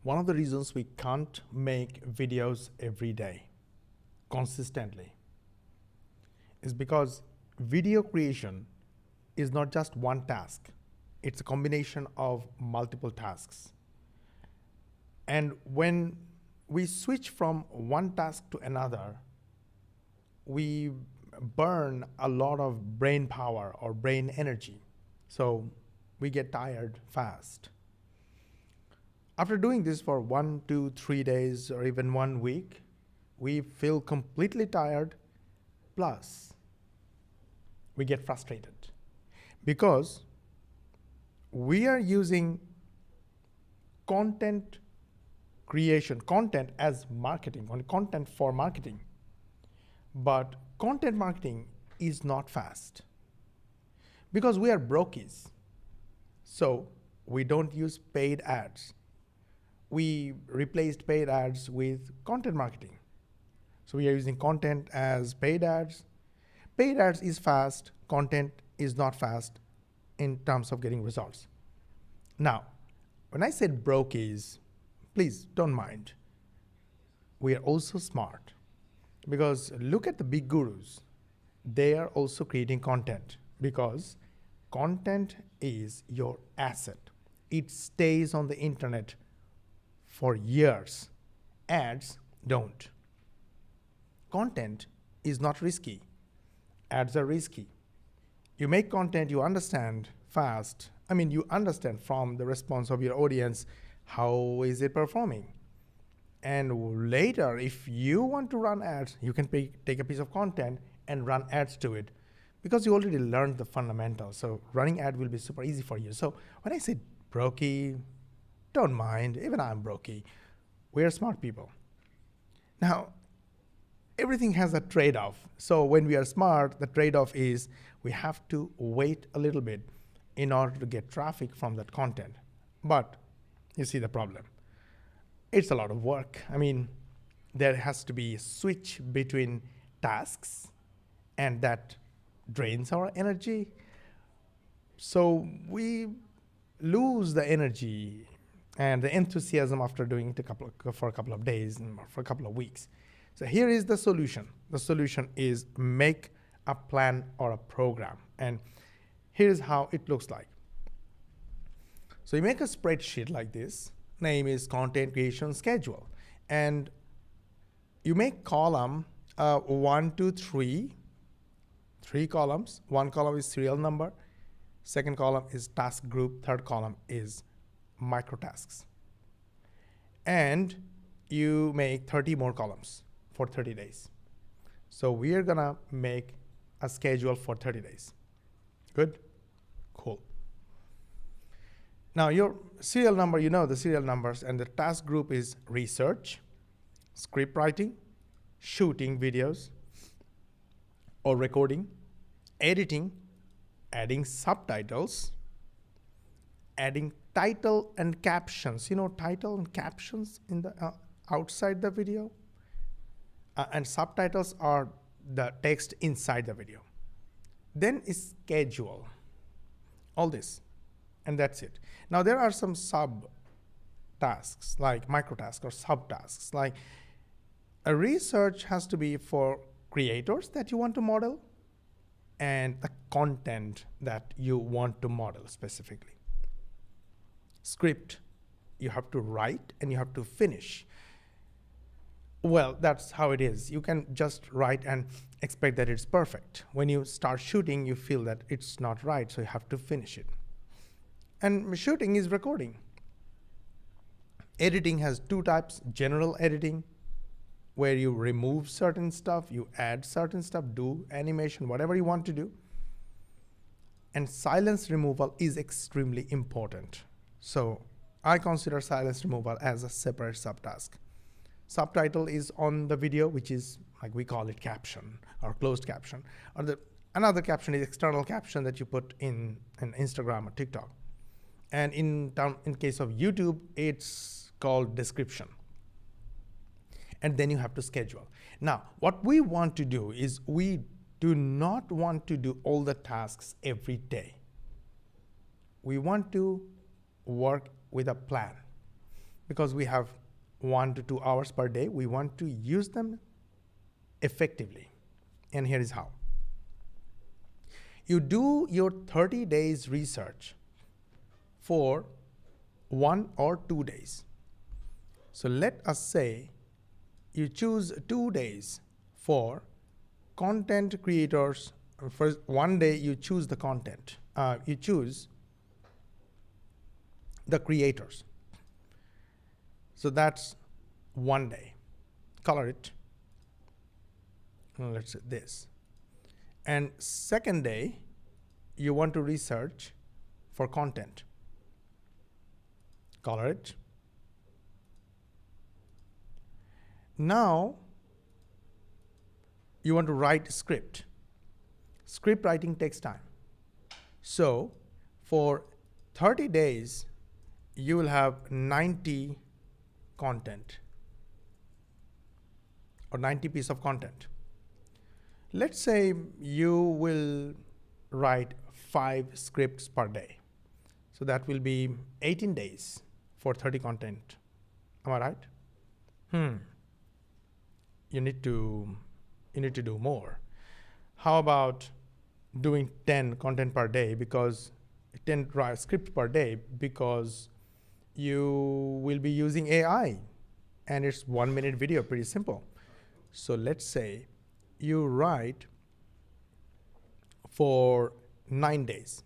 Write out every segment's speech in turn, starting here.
one of the reasons we can't make videos every day consistently is because video creation is not just one task. It's a combination of multiple tasks. And when we switch from one task to another, we burn a lot of brain power or brain energy. So we get tired fast. After doing this for 1, 2, 3 days or even 1 week, we feel completely tired, plus we get frustrated because we are using content creation, content as marketing, on content for marketing. But content marketing is not fast because we are brokies. So we don't use paid ads. We replaced paid ads with content marketing. So we are using content as paid ads. Paid ads is fast, content is not fast in terms of getting results. Now, when I said brokies, please don't mind. We are also smart because look at the big gurus. They are also creating content because content is your asset. It stays on the internet for years. Ads don't. Content is not risky. Ads are risky. You make content, you understand fast. You understand from the response of your audience, how is it performing? And later, if you want to run ads, you can take a piece of content and run ads to it because you already learned the fundamentals. So running ad will be super easy for you. So when I say brokey, don't mind, even I'm brokey. We're smart people. Now, everything has a trade-off. So when we are smart, the trade-off is we have to wait a little bit in order to get traffic from that content. But you see the problem. It's a lot of work. There has to be a switch between tasks, and that drains our energy. So we lose the energy and the enthusiasm after doing it for a couple of days or for a couple of weeks. So here is the solution. The solution is make a plan or a program. And here's how it looks like. So you make a spreadsheet like this. Name is content creation schedule. And you make column 1, 2, 3. 3 columns. One column is serial number. Second column is task group. Third column is micro tasks. And you make 30 more columns for 30 days. So we are gonna make a schedule for 30 days. Good? Cool. Now your serial number, you know the serial numbers, and the task group is research, script writing, shooting videos or recording, editing, adding subtitles, adding title and captions. Title and captions in the outside the video, and subtitles are the text inside the video. Then is schedule. All this, and that's it. Now there are some sub tasks like micro tasks or subtasks. Like a research has to be for creators that you want to model and the content that you want to model specifically. Script, you have to write and you have to finish. Well, that's how it is. You can just write and expect that it's perfect. When you start shooting, you feel that it's not right, so you have to finish it. And shooting is recording. Editing has 2 types: general editing, where you remove certain stuff, you add certain stuff, do animation, whatever you want to do. And silence removal is extremely important. So I consider silence removal as a separate subtask. Subtitle is on the video, which is like we call it caption or closed caption. Or another caption is external caption that you put in Instagram or TikTok. And in case of YouTube, it's called description. And then you have to schedule. Now, what we want to do is we do not want to do all the tasks every day. We want to work with a plan. because we have 1 to 2 hours per day. We want to use them effectively. And here is how. You do your 30 days research for 1 or 2 days. So let us say you choose 2 days for content creators. First, 1 day you choose the content. You choose the creators. So that's 1 day. Color it. Let's say this. And second day, you want to research for content. Color it. Now, you want to write a script. Script writing takes time. So, for 30 days, you will have 90 content or 90 pieces of content. Let's say you will write 5 scripts per day. So that will be 18 days for 30 content. Am I right? You need to do more. How about doing 10 content per day, because 10 scripts per day, because you will be using AI and it's 1 minute video, pretty simple. So let's say you write for 9 days,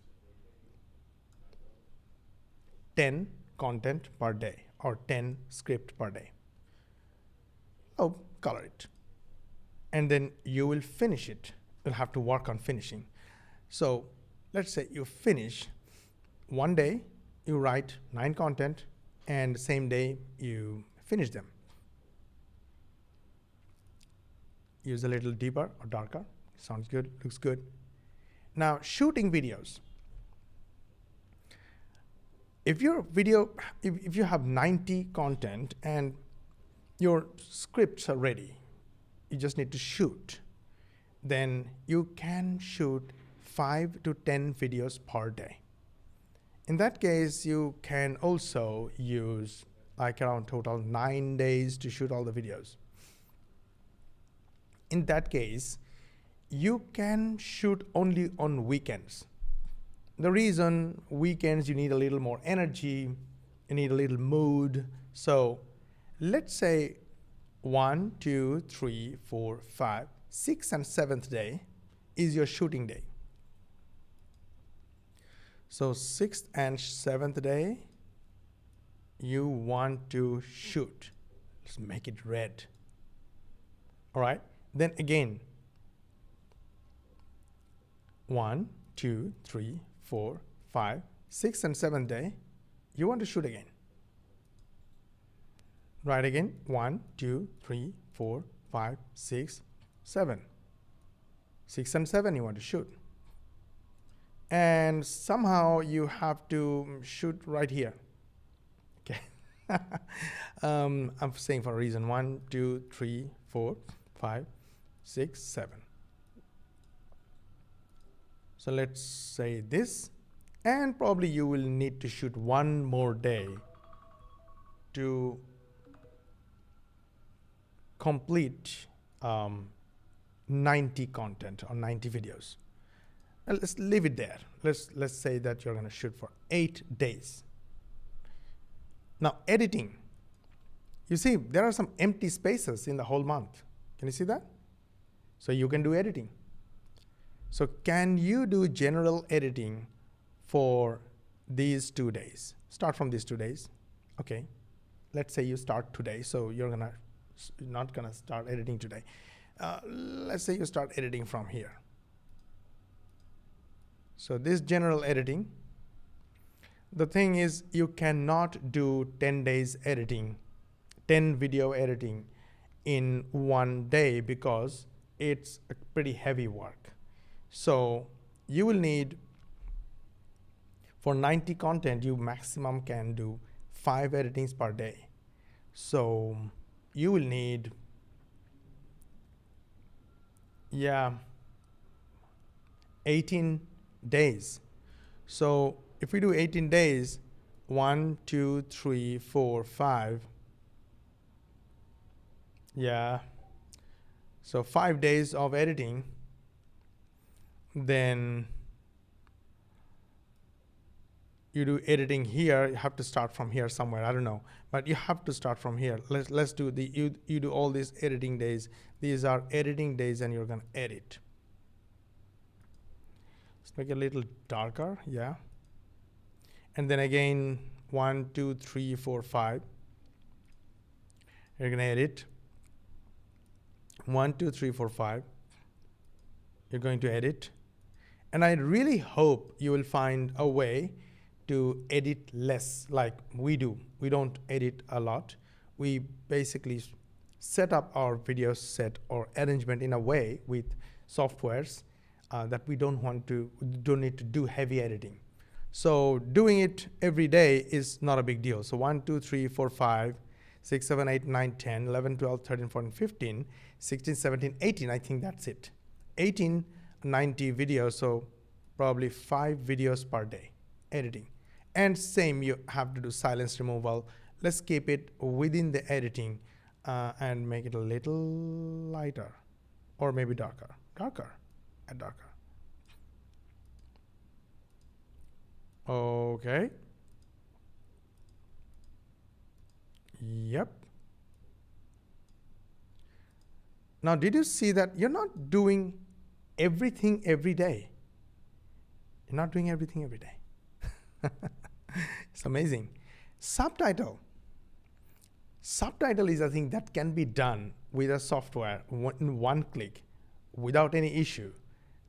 10 content per day or 10 script per day. Oh, color it. And then you will finish it. You'll have to work on finishing. So let's say you finish 1 day, you write 9 content, and the same day you finish them. Use a little deeper or darker. Sounds good, looks good. Now, shooting videos. If your video, if you have 90 content and your scripts are ready, you just need to shoot, then you can shoot 5 to 10 videos per day. In that case, you can also use like around total 9 days to shoot all the videos. In that case, you can shoot only on weekends. The reason weekends, you need a little more energy, you need a little mood. So let's say 1, 2, 3, 4, 5, 6th and 7th day is your shooting day. So 6th and 7th day, you want to shoot. Let's make it red. All right. Then again, 1, 2, 3, 4, 5, 6th and 7th day, you want to shoot again. Right again, 1, 2, 3, 4, 5, 6, 7. 6 and 7 you want to shoot. And somehow you have to shoot right here. Okay. I'm saying for a reason. 1, 2, 3, 4, 5, 6, 7. So let's say this, and probably you will need to shoot 1 more day to complete 90 content or 90 videos. And let's leave it there. Let's say that you're going to shoot for 8 days. Now, editing. You see, there are some empty spaces in the whole month. Can you see that? So you can do editing. So can you do general editing for these 2 days? Start from these 2 days. Okay. Let's say you start today. So you're not gonna start editing today. Let's say you start editing from here. So this general editing, the thing is you cannot do 10 days editing, 10 video editing in 1 day because it's a pretty heavy work. So you will need, for 90 content, you maximum can do 5 editings per day. So you will need, 18 days. So if we do 18 days, 1, 2, 3, 4, 5. Yeah. So 5 days of editing. Then you do editing here. You have to start from here somewhere. I don't know, but you have to start from here. Let's do the you do all these editing days. These are editing days, and you're gonna edit. Let's make it a little darker. Yeah. And then again, 1, 2, 3, 4, 5. You're gonna edit. 1, 2, 3, 4, 5. You're going to edit. And I really hope you will find a way to edit less like we do. We don't edit a lot. We basically set up our video set or arrangement in a way with softwares that we don't need to do heavy editing. So doing it every day is not a big deal. So 1, 2, 3, 4, 5, 6, 7, 8, 9, 10, 11, 12, 13, 14, 15, 16, 17, 18. I think that's it. 18, 90 videos. So probably 5 videos per day editing. And same, you have to do silence removal. Let's keep it within the editing and make it a little lighter or maybe darker, and darker. Okay. Yep. Now, did you see that you're not doing everything every day? You're not doing everything every day. It's amazing. Subtitle. Subtitle is a thing that can be done with a software in one click without any issue.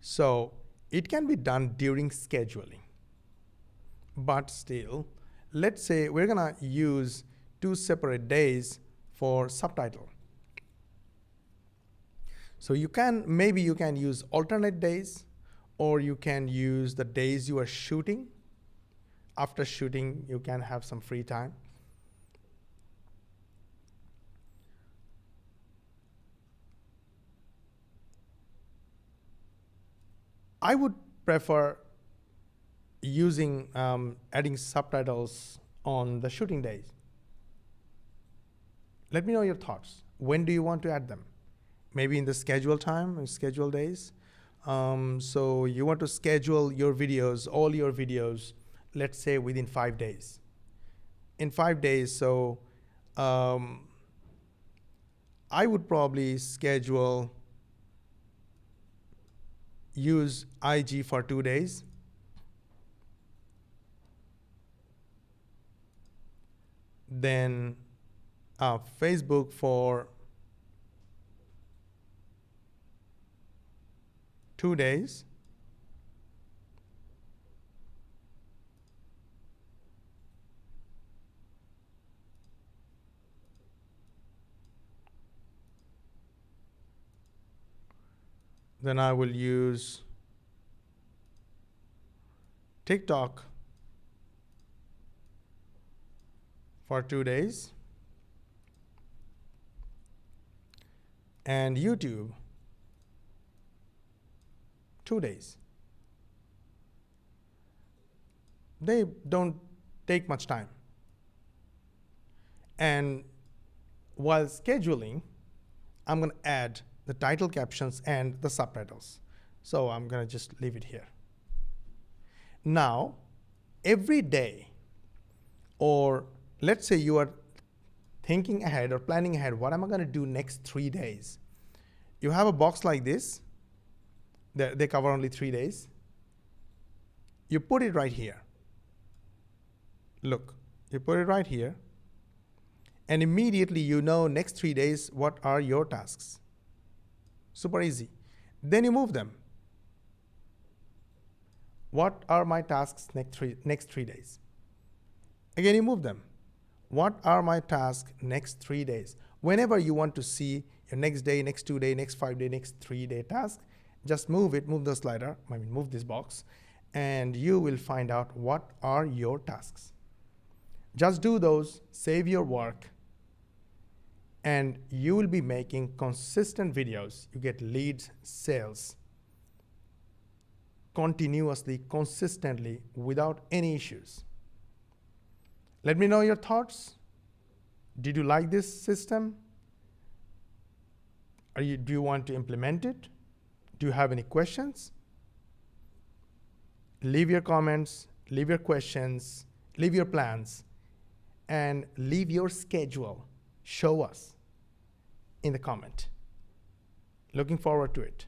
So it can be done during scheduling. But still, let's say we're gonna use 2 separate days for subtitle. So maybe you can use alternate days, or you can use the days you are shooting. After shooting, you can have some free time. I would prefer using adding subtitles on the shooting days. Let me know your thoughts. When do you want to add them? Maybe in the schedule time, schedule days. So you want to schedule your videos, all your videos, let's say within 5 days. In 5 days, so I would probably use IG for 2 days. Then Facebook for 2 days. Then I will use TikTok for 2 days. And YouTube 2 days. They don't take much time. And while scheduling, I'm going to add the title captions and the subtitles. So I'm going to just leave it here. Now, every day, or let's say you are thinking ahead or planning ahead, what am I going to do next 3 days? You have a box like this. They cover only 3 days. You put it right here. Look, you put it right here. And immediately you know next 3 days what are your tasks. Super easy. Then you move them. What are my tasks next 3 days? Again, you move them. What are my tasks next 3 days? Whenever you want to see your next day, next 2 day, next 5 day, next 3 day task, just move the slider, move this box, and you will find out what are your tasks. Just do those, save your work, and you will be making consistent videos. You get leads, sales, continuously, consistently, without any issues. Let me know your thoughts. Did you like this system? Do you want to implement it? Do you have any questions? Leave your comments, leave your questions, leave your plans, and leave your schedule. Show us in the comment. Looking forward to it.